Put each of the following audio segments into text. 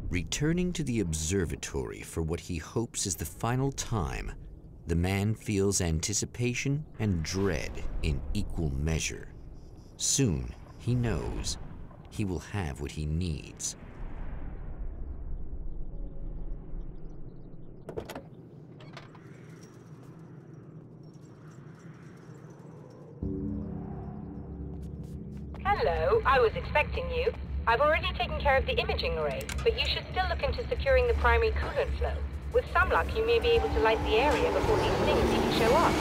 Returning to the observatory for what he hopes is the final time, the man feels anticipation and dread in equal measure. Soon, he knows he will have what he needs. Hello, I was expecting you. I've already taken care of the imaging array, but you should still look into securing the primary coolant flow. With some luck, you may be able to light the area before these things even show up.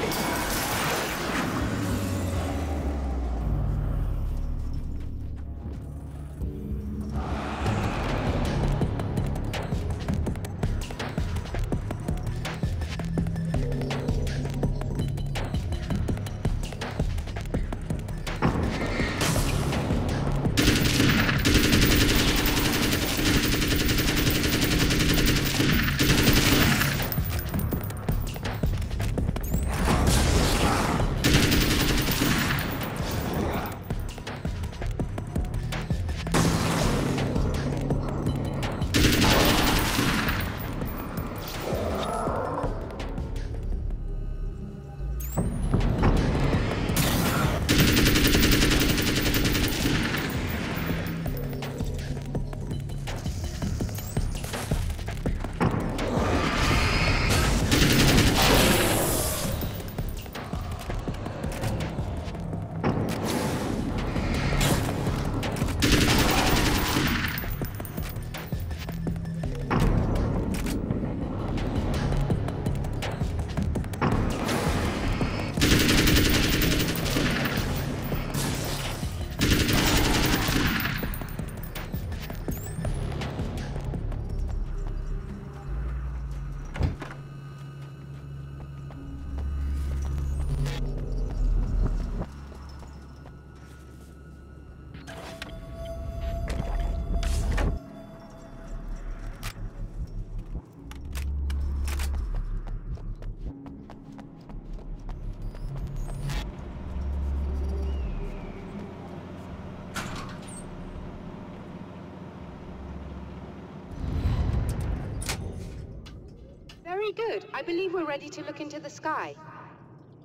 Very good. I believe we're ready to look into the sky.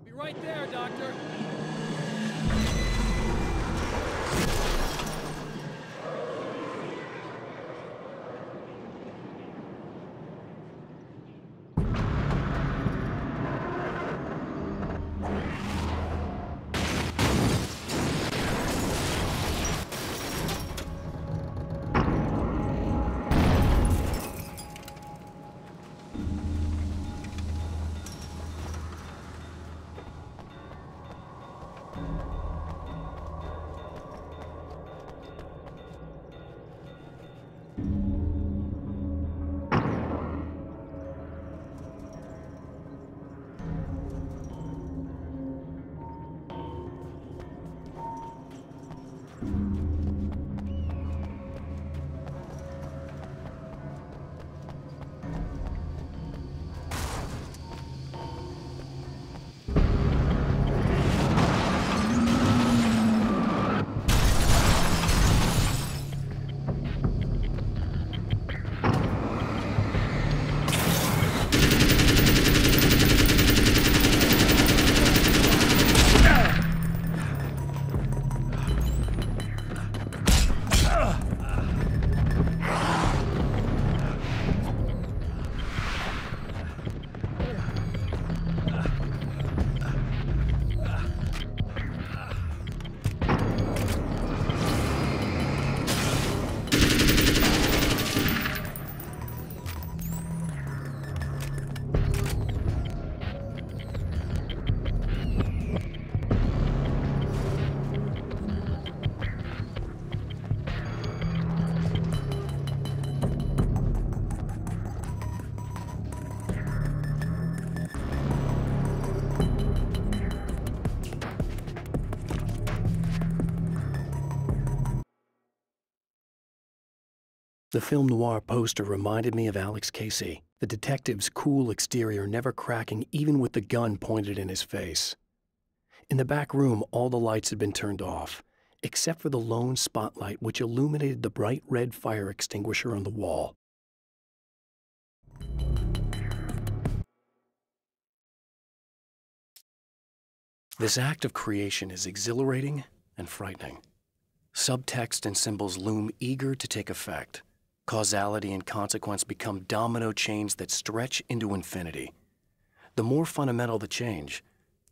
Be right there, Doctor. The film noir poster reminded me of Alex Casey, the detective's cool exterior never cracking even with the gun pointed in his face. In the back room, all the lights had been turned off, except for the lone spotlight which illuminated the bright red fire extinguisher on the wall. This act of creation is exhilarating and frightening. Subtext and symbols loom eager to take effect. Causality and consequence become domino chains that stretch into infinity. The more fundamental the change,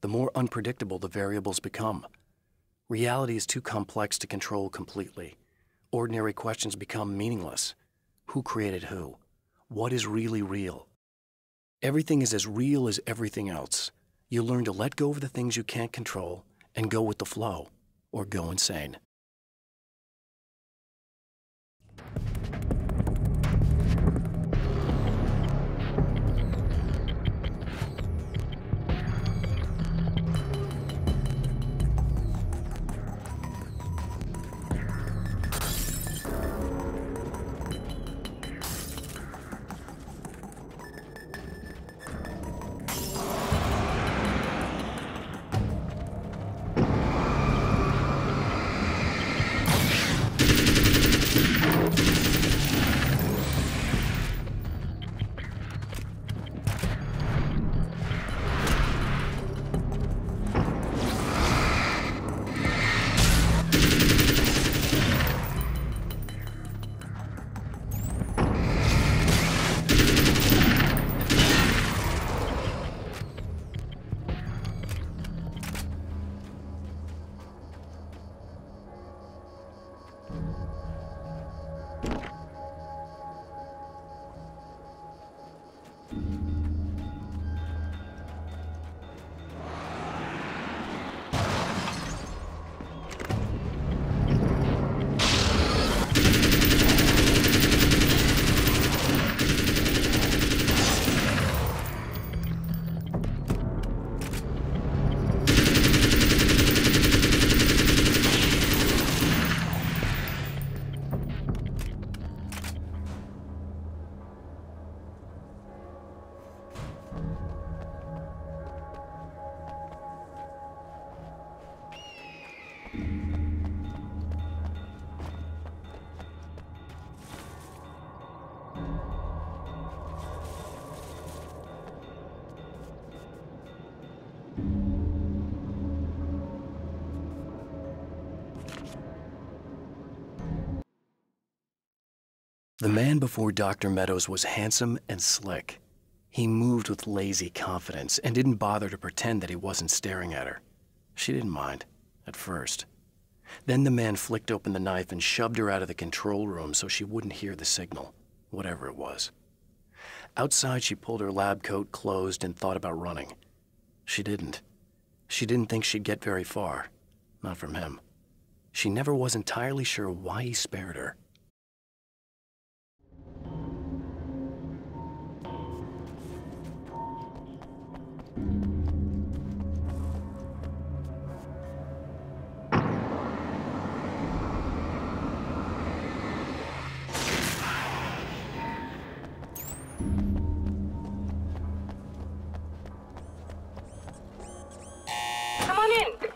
the more unpredictable the variables become. Reality is too complex to control completely. Ordinary questions become meaningless. Who created who? What is really real? Everything is as real as everything else. You learn to let go of the things you can't control and go with the flow, or go insane. The man before Dr. Meadows was handsome and slick. He moved with lazy confidence and didn't bother to pretend that he wasn't staring at her. She didn't mind, at first. Then the man flicked open the knife and shoved her out of the control room so she wouldn't hear the signal, whatever it was. Outside, she pulled her lab coat closed and thought about running. She didn't. She didn't think she'd get very far. Not from him. She never was entirely sure why he spared her. Come on in.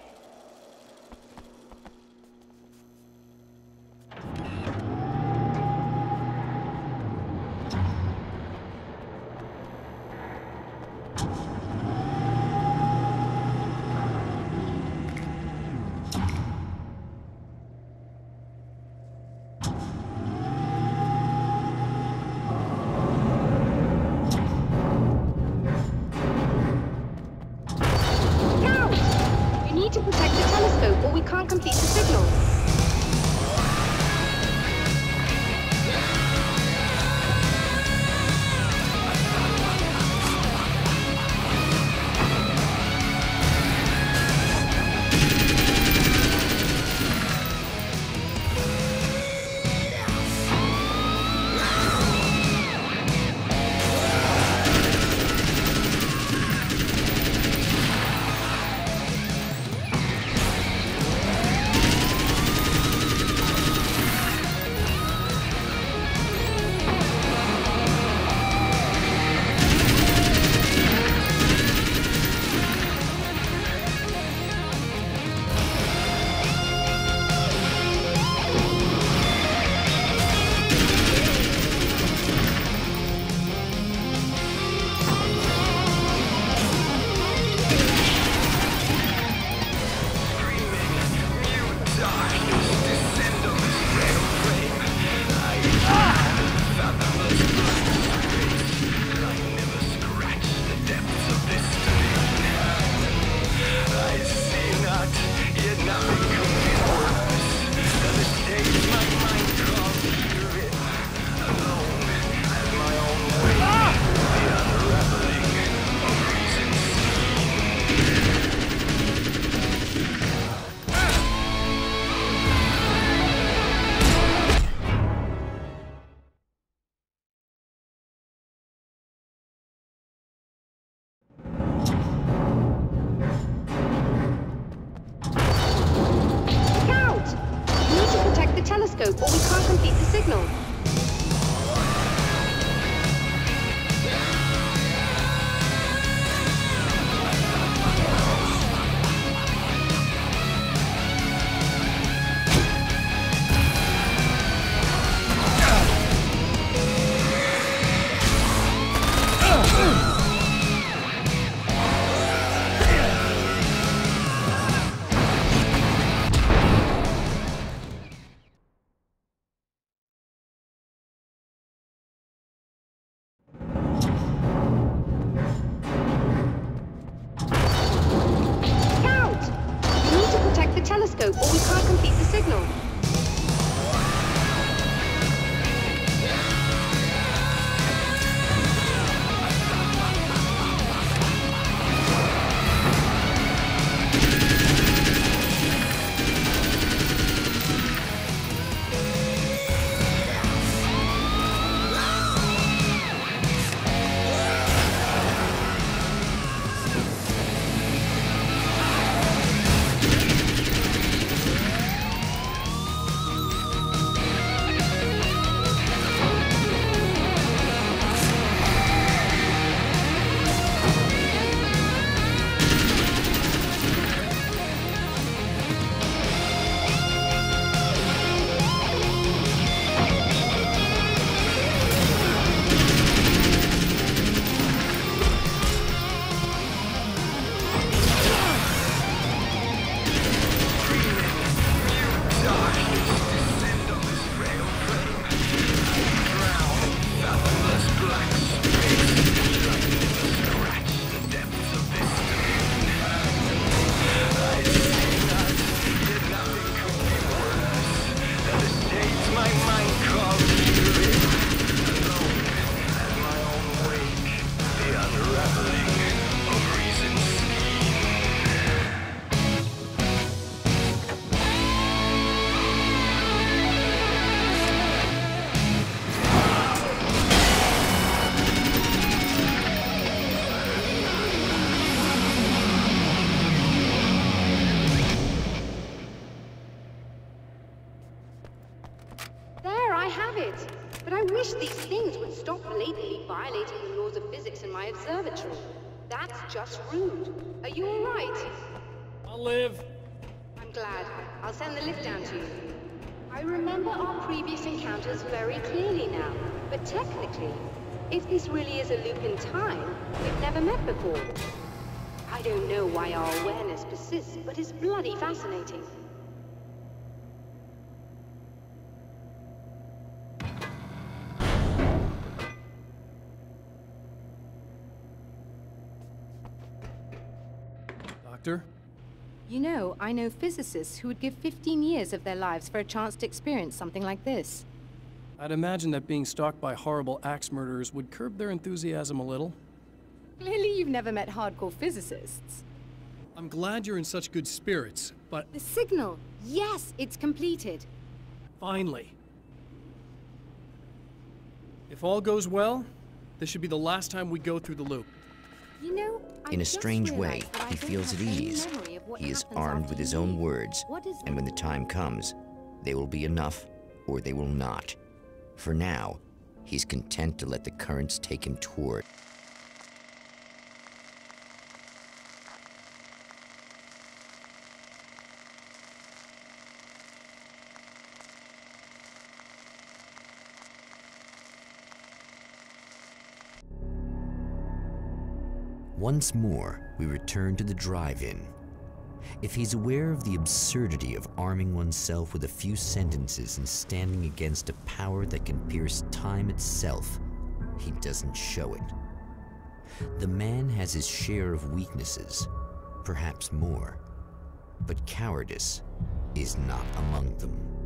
telescope or we can't complete the signal. Telescope or we can't complete the signal. Violating the laws of physics in my observatory. That's just rude. Are you all right? I'll live. I'm glad. I'll send the lift down to you. I remember our previous encounters very clearly now, but technically, if this really is a loop in time, we've never met before. I don't know why our awareness persists, but it's bloody fascinating. Doctor? You know, I know physicists who would give 15 years of their lives for a chance to experience something like this. I'd imagine that being stalked by horrible axe murderers would curb their enthusiasm a little. Clearly you've never met hardcore physicists. I'm glad you're in such good spirits, but... The signal! Yes, it's completed. Finally. If all goes well, this should be the last time we go through the loop. You know, in a strange way, he feels at ease. He is armed with his own words, and when the time comes, they will be enough or they will not. For now, he's content to let the currents take him toward. Once more, we return to the drive-in. If he's aware of the absurdity of arming oneself with a few sentences and standing against a power that can pierce time itself, he doesn't show it. The man has his share of weaknesses, perhaps more, but cowardice is not among them.